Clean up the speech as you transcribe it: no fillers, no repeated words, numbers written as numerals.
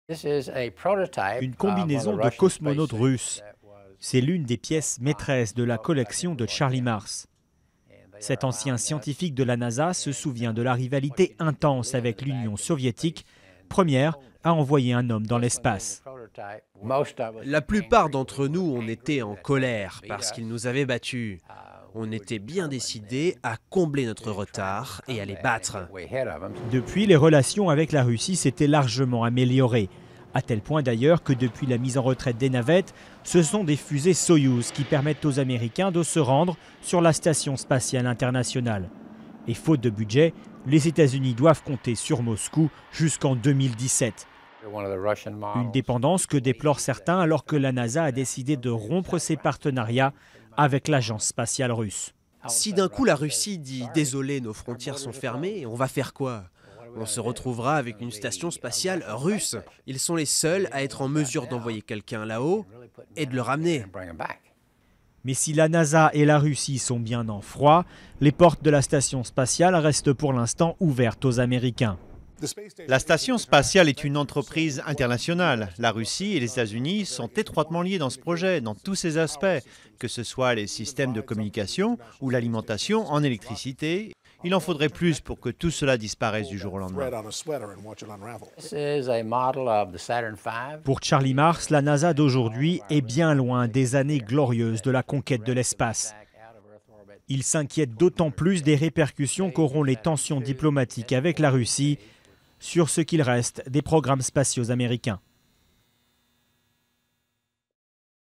Une combinaison de cosmonautes russes. C'est l'une des pièces maîtresses de la collection de Charlie Mars. Cet ancien scientifique de la NASA se souvient de la rivalité intense avec l'Union soviétique, première à envoyer un homme dans l'espace. La plupart d'entre nous, on était en colère parce qu'ils nous avaient battus. On était bien décidés à combler notre retard et à les battre. Depuis, les relations avec la Russie s'étaient largement améliorées. À tel point d'ailleurs que depuis la mise en retraite des navettes, ce sont des fusées Soyouz qui permettent aux Américains de se rendre sur la Station spatiale internationale. Et faute de budget, les États-Unis doivent compter sur Moscou jusqu'en 2017. Une dépendance que déplorent certains alors que la NASA a décidé de rompre ses partenariats avec l'agence spatiale russe. Si d'un coup la Russie dit « Désolé, nos frontières sont fermées », on va faire quoi ? On se retrouvera avec une station spatiale russe. Ils sont les seuls à être en mesure d'envoyer quelqu'un là-haut et de le ramener. Mais si la NASA et la Russie sont bien en froid, les portes de la station spatiale restent pour l'instant ouvertes aux Américains. La station spatiale est une entreprise internationale. La Russie et les États-Unis sont étroitement liés dans ce projet, dans tous ses aspects, que ce soit les systèmes de communication ou l'alimentation en électricité. Il en faudrait plus pour que tout cela disparaisse du jour au lendemain. Pour Charlie Mars, la NASA d'aujourd'hui est bien loin des années glorieuses de la conquête de l'espace. Il s'inquiète d'autant plus des répercussions qu'auront les tensions diplomatiques avec la Russie sur ce qu'il reste des programmes spatiaux américains.